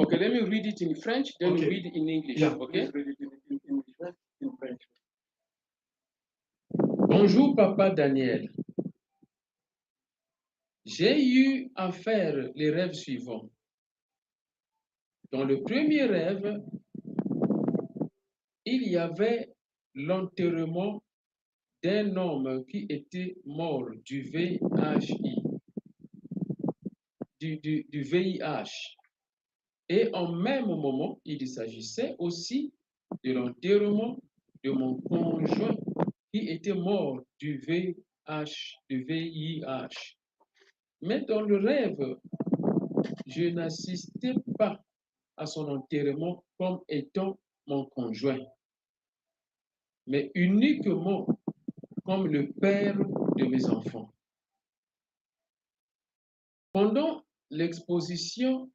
Okay, let me read it in French, then Okay. we read it in English. Yeah, Okay? please read it in English, in French. Bonjour, Papa Daniel. J'ai eu à faire les rêves suivants. Dans le premier rêve, il y avait l'enterrement d'un homme qui était mort du VIH. Du VIH. Et en même moment, il s'agissait aussi de l'enterrement de mon conjoint qui était mort du VIH. Mais dans le rêve, je n'assistais pas à son enterrement comme étant mon conjoint, mais uniquement comme le père de mes enfants. Pendant l'exposition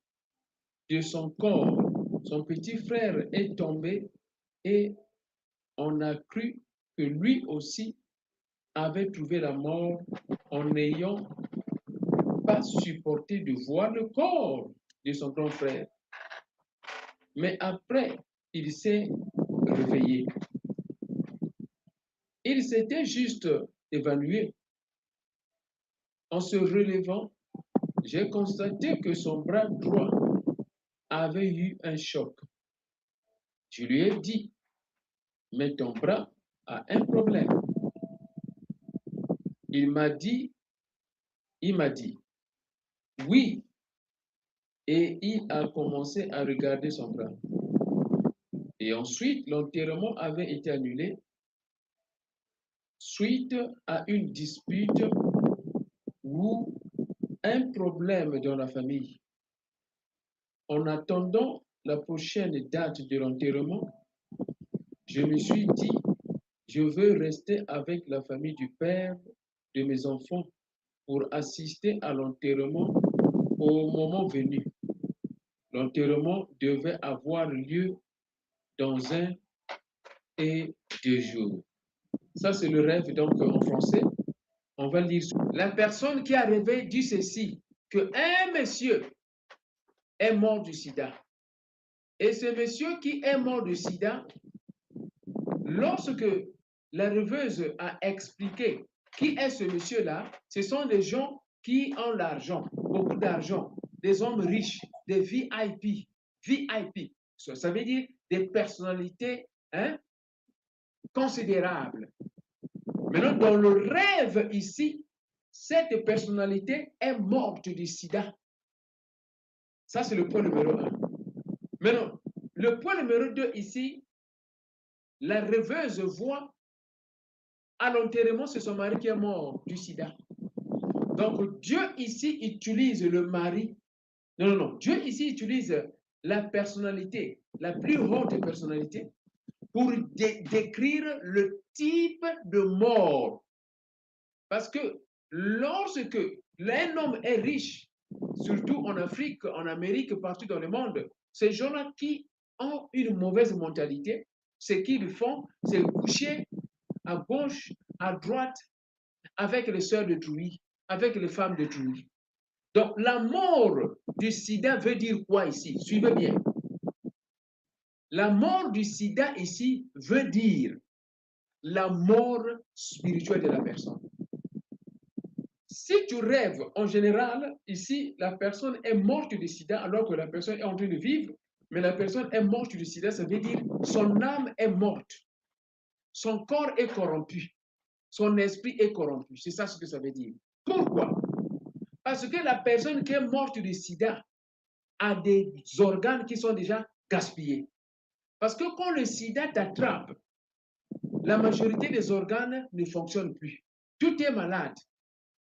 de son corps, son petit frère est tombé et on a cru que lui aussi avait trouvé la mort en n'ayant pas supporté de voir le corps de son grand frère. Mais après, il s'est réveillé. Il s'était juste évanoui. En se relevant, j'ai constaté que son bras droit avait eu un choc. Je lui ai dit, mais ton bras a un problème. Il m'a dit, oui, et il a commencé à regarder son bras. Et ensuite, l'enterrement avait été annulé suite à une dispute ou un problème dans la famille. En attendant la prochaine date de l'enterrement, je me suis dit, je veux rester avec la famille du père de mes enfants pour assister à l'enterrement au moment venu. L'enterrement devait avoir lieu dans 1 et 2 jours. Ça, c'est le rêve, donc, en français. On va lire. La personne qui a rêvé dit ceci, qu'un monsieur est mort du sida. Et ce monsieur qui est mort du sida, lorsque la rêveuse a expliqué qui est ce monsieur-là, ce sont des gens qui ont l'argent, beaucoup d'argent, des hommes riches, des VIP. VIP, ça veut dire des personnalités considérables. Maintenant, dans le rêve ici, cette personnalité est morte du sida. Ça, c'est le point numéro 1. Maintenant, le point numéro 2 ici, la rêveuse voit à l'enterrement, c'est son mari qui est mort du sida. Donc, Dieu ici utilise le mari. Non. Dieu ici utilise la personnalité, la plus haute personnalité, pour décrire le type de mort. Parce que lorsque un homme est riche, surtout en Afrique, en Amérique, partout dans le monde, ces gens-là qui ont une mauvaise mentalité, ce qu'ils font, c'est coucher à gauche, à droite, avec les sœurs de Trouy, avec les femmes de Trouy. Donc, la mort du sida veut dire quoi ici? Suivez bien. La mort du sida ici veut dire la mort spirituelle de la personne. Si tu rêves, en général, ici, la personne est morte du sida alors que la personne est en train de vivre, mais la personne est morte du sida, ça veut dire son âme est morte, son corps est corrompu, son esprit est corrompu. C'est ça ce que ça veut dire. Pourquoi? Parce que la personne qui est morte du sida a des organes qui sont déjà gaspillés. Parce que quand le sida t'attrape, la majorité des organes ne fonctionnent plus. Tout est malade.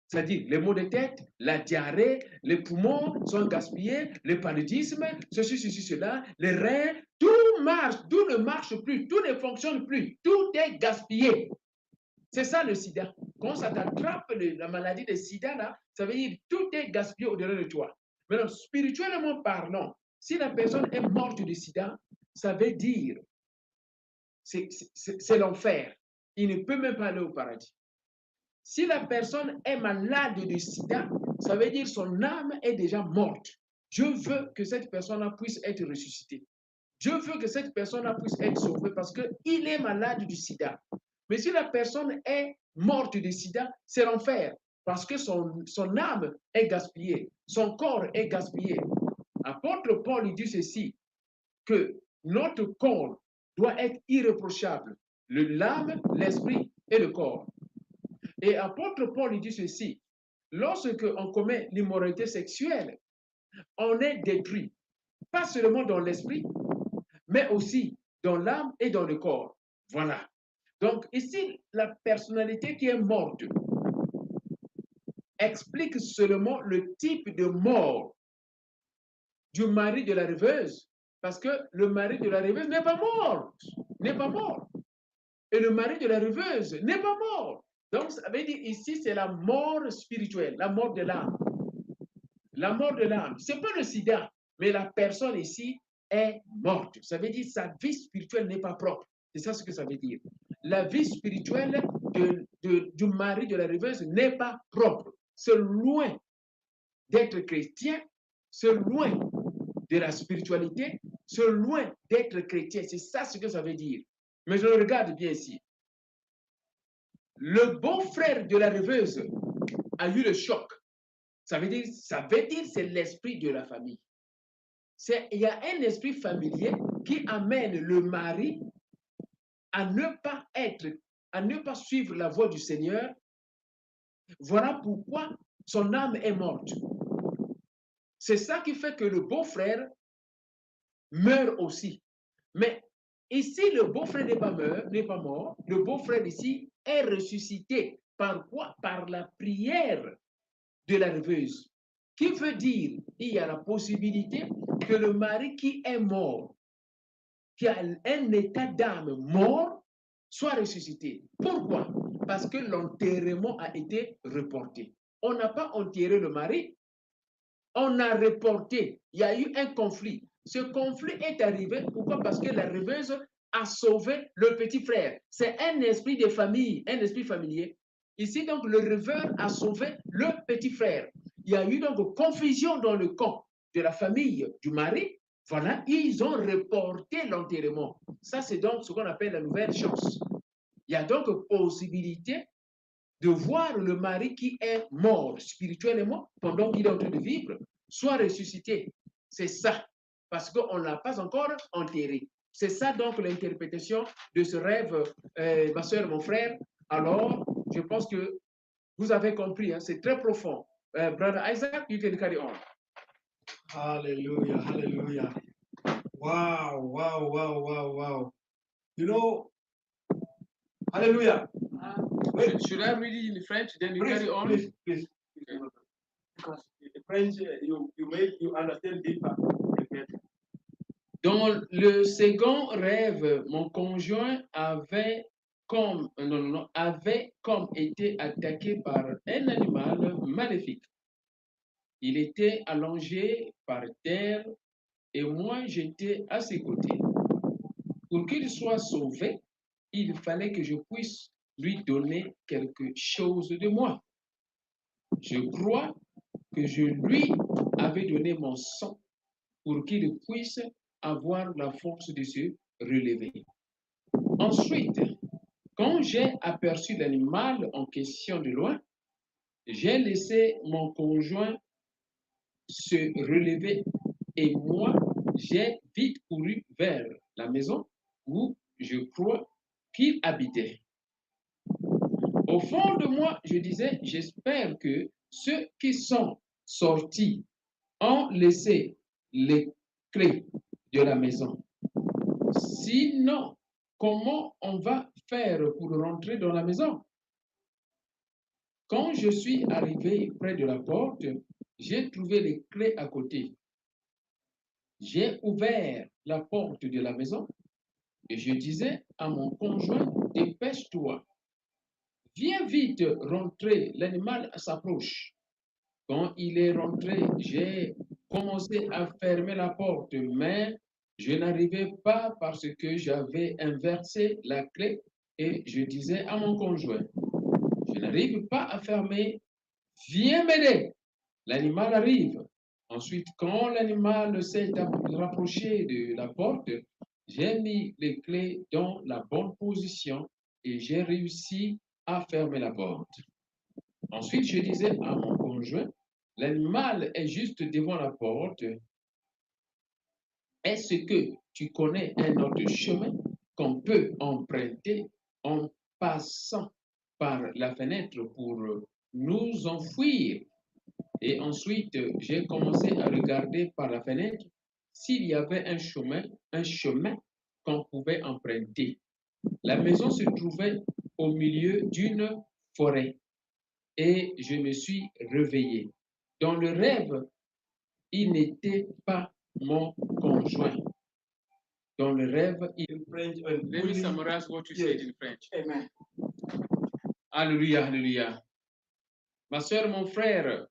C'est-à-dire les maux de tête, la diarrhée, les poumons sont gaspillés, le paludisme, ceci, cela, les reins, tout marche, tout ne marche plus, tout ne fonctionne plus, tout est gaspillé. C'est ça le sida. Quand ça t'attrape, la maladie de sida, là, ça veut dire tout est gaspillé au-delà de toi. Maintenant, spirituellement parlant, si la personne est morte du sida, ça veut dire c'est l'enfer. Il ne peut même pas aller au paradis. Si la personne est malade du sida, ça veut dire son âme est déjà morte. Je veux que cette personne puisse être ressuscitée. Je veux que cette personne puisse être sauvée parce qu'il est malade du sida. Mais si la personne est morte du sida, c'est l'enfer parce que son âme est gaspillée, son corps est gaspillé. Apôtre Paul il dit ceci, que notre corps doit être irréprochable, l'âme, l'esprit et le corps. Et apôtre Paul il dit ceci, lorsque on commet l'immoralité sexuelle, on est détruit, pas seulement dans l'esprit, mais aussi dans l'âme et dans le corps. Voilà. Donc ici, la personnalité qui est morte explique seulement le type de mort du mari de la rêveuse, parce que le mari de la rêveuse n'est pas mort, n'est pas mort. Et le mari de la rêveuse n'est pas mort. Donc, ça veut dire ici, c'est la mort spirituelle, la mort de l'âme. La mort de l'âme. Ce n'est pas le sida, mais la personne ici est morte. Ça veut dire sa vie spirituelle n'est pas propre. C'est ça ce que ça veut dire. La vie spirituelle du mari de la rêveuse n'est pas propre. C'est loin d'être chrétien, c'est loin de la spiritualité, c'est loin d'être chrétien. C'est ça ce que ça veut dire. Mais je regarde bien ici. Le beau-frère de la rêveuse a eu le choc. Ça veut dire c'est l'esprit de la famille. Il y a un esprit familier qui amène le mari à ne pas suivre la voie du Seigneur. Voilà pourquoi son âme est morte. C'est ça qui fait que le beau-frère meurt aussi. Mais ici, le beau-frère n'est pas mort. Le beau-frère ici est ressuscité. Par quoi? Par la prière de la rêveuse. Qui veut dire, il y a la possibilité que le mari qui est mort, qui a un état d'âme mort, soit ressuscité. Pourquoi? Parce que l'enterrement a été reporté. On n'a pas enterré le mari, on a reporté. Il y a eu un conflit. Ce conflit est arrivé, pourquoi? Parce que la rêveuse a sauvé le petit frère. C'est un esprit de famille, un esprit familier. Ici, donc, le rêveur a sauvé le petit frère. Il y a eu donc confusion dans le camp de la famille du mari. Voilà, ils ont reporté l'enterrement. Ça, c'est donc ce qu'on appelle la nouvelle chance. Il y a donc possibilité de voir le mari qui est mort spirituellement pendant qu'il est en train de vivre, soit ressuscité. C'est ça, parce qu'on ne l'a pas encore enterré. C'est ça donc l'interprétation de ce rêve, ma soeur, mon frère. Alors, je pense que vous avez compris, hein, c'est très profond. Brother Isaac, you can carry on. Hallelujah, hallelujah. Wow, wow, wow, wow, wow. You know, hallelujah. Should I read it in French, then you carry on? Please. Okay. Because the French, you make you understand deeper. Dans le second rêve, mon conjoint avait comme été attaqué par un animal maléfique. Il était allongé par terre et moi j'étais à ses côtés. Pour qu'il soit sauvé, il fallait que je puisse lui donner quelque chose de moi. Je crois que je lui avais donné mon sang pour qu'il puisse avoir la force de se relever. Ensuite, quand j'ai aperçu l'animal en question de loin, j'ai laissé mon conjoint se relever et moi, j'ai vite couru vers la maison où je crois qu'il habitait. Au fond de moi, je disais, j'espère que ceux qui sont sortis ont laissé les clés de la maison. Sinon, comment on va faire pour rentrer dans la maison? Quand je suis arrivé près de la porte, j'ai trouvé les clés à côté. J'ai ouvert la porte de la maison et je disais à mon conjoint, dépêche-toi. Viens vite rentrer, l'animal s'approche. Quand il est rentré, j'ai commencé à fermer la porte, mais je n'arrivais pas parce que j'avais inversé la clé et je disais à mon conjoint, je n'arrive pas à fermer, viens m'aider. L'animal arrive. Ensuite, quand l'animal s'est rapproché de la porte, j'ai mis les clés dans la bonne position et j'ai réussi à fermer la porte. Ensuite, je disais à mon conjoint, l'animal est juste devant la porte. Est-ce que tu connais un autre chemin qu'on peut emprunter en passant par la fenêtre pour nous enfuir? Et ensuite, j'ai commencé à regarder par la fenêtre s'il y avait un chemin qu'on pouvait emprunter. La maison se trouvait au milieu d'une forêt et je me suis réveillé. Dans le rêve, il n'était pas mon conjoint. Dans le rêve, il... In French and Let me fully- summarize what you Yes. said in French. Amen. Alléluia, alléluia. Ma soeur, mon frère,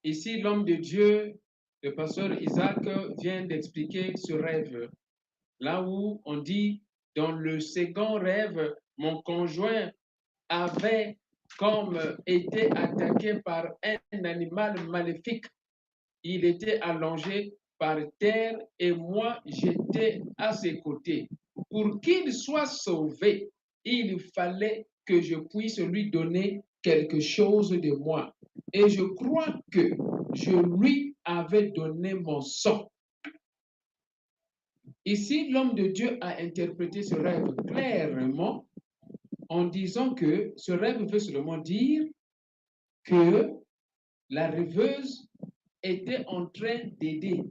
ici l'homme de Dieu, le pasteur Isaac, vient d'expliquer ce rêve. Là où on dit, dans le second rêve, mon conjoint avait comme été attaqué par un animal maléfique. Il était allongé par terre et moi, j'étais à ses côtés. Pour qu'il soit sauvé, il fallait que je puisse lui donner quelque chose de moi. Et je crois que je lui avais donné mon sang. Ici, l'homme de Dieu a interprété ce rêve clairement en disant que ce rêve veut seulement dire que la rêveuse était en train d'aider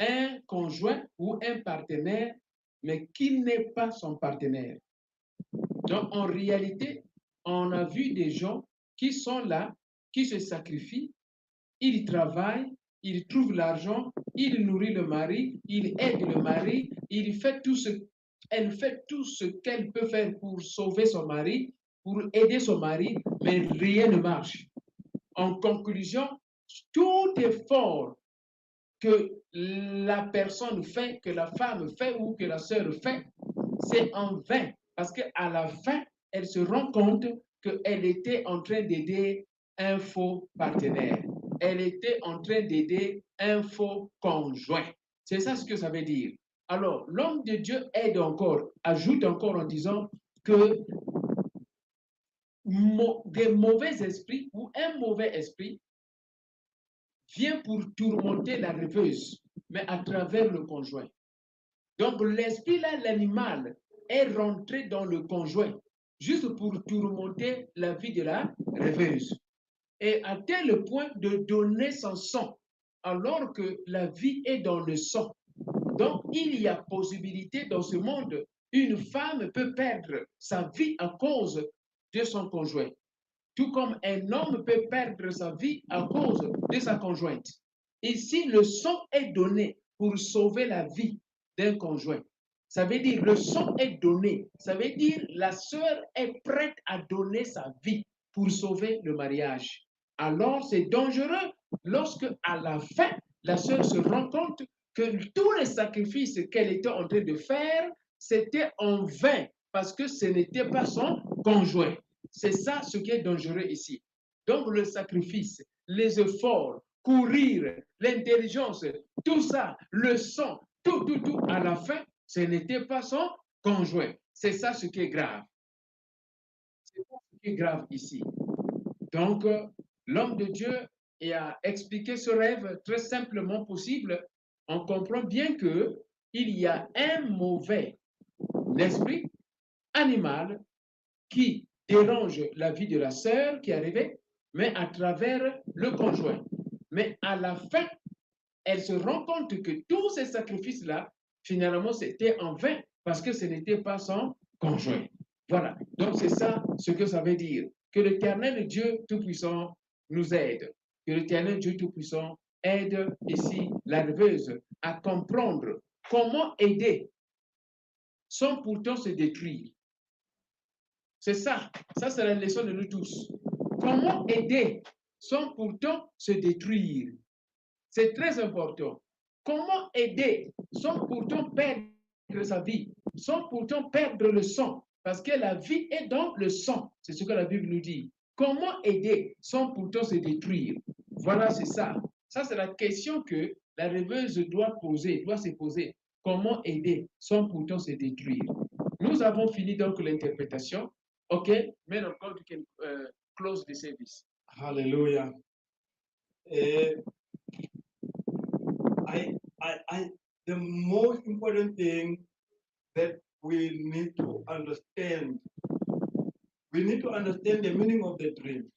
un conjoint ou un partenaire, mais qui n'est pas son partenaire. Donc, en réalité, on a vu des gens qui sont là, qui se sacrifient, ils travaillent, ils trouvent l'argent, ils nourrissent le mari, ils aident le mari, elle fait tout ce qu'elle peut faire pour sauver son mari, pour aider son mari, mais rien ne marche. En conclusion, tout effort que la personne fait, que la femme fait ou que la sœur fait, c'est en vain. Parce qu'à la fin, elle se rend compte qu'elle était en train d'aider un faux partenaire. Elle était en train d'aider un faux conjoint. C'est ça ce que ça veut dire. Alors, l'homme de Dieu aide encore, ajoute encore en disant que des mauvais esprits ou un mauvais esprit vient pour tourmenter la rêveuse, mais à travers le conjoint. Donc, l'esprit là, l'animal, est rentré dans le conjoint, juste pour tourmenter la vie de la rêveuse. Et à tel point de donner son sang, alors que la vie est dans le sang. Donc, il y a possibilité dans ce monde, une femme peut perdre sa vie à cause de son conjoint, tout comme un homme peut perdre sa vie à cause de sa conjointe. Ici, le sang est donné pour sauver la vie d'un conjoint. Ça veut dire le sang est donné. Ça veut dire la sœur est prête à donner sa vie pour sauver le mariage. Alors, c'est dangereux lorsque, à la fin, la sœur se rend compte que tous les sacrifices qu'elle était en train de faire, c'était en vain parce que ce n'était pas son conjoint. C'est ça ce qui est dangereux ici. Donc, le sacrifice, les efforts, courir, l'intelligence, tout ça, le sang, tout, à la fin, ce n'était pas son conjoint. C'est ça ce qui est grave. C'est ça ce qui est grave ici. Donc, l'homme de Dieu a expliqué ce rêve très simplement possible. On comprend bien que il y a un mauvais esprit animal qui dérange la vie de la sœur qui est arrivée, mais à travers le conjoint. Mais à la fin, elle se rend compte que tous ces sacrifices-là, finalement, c'était en vain parce que ce n'était pas son conjoint. Voilà. Donc, c'est ça ce que ça veut dire. Que l'Éternel Dieu Tout-Puissant nous aide. Que l'Éternel Dieu Tout-Puissant aide ici la rêveuse à comprendre comment aider sans pourtant se détruire. C'est ça. Ça, c'est la leçon de nous tous. Comment aider sans pourtant se détruire? C'est très important. Comment aider sans pourtant perdre sa vie, sans pourtant perdre le sang? Parce que la vie est dans le sang. C'est ce que la Bible nous dit. Comment aider sans pourtant se détruire? Voilà, c'est ça. Ça, c'est la question que la rêveuse doit se poser. Comment aider sans pourtant se détruire? Nous avons fini donc l'interprétation. OK, man of God, you can close the service. Hallelujah. The most important thing that we need to understand the meaning of the dream.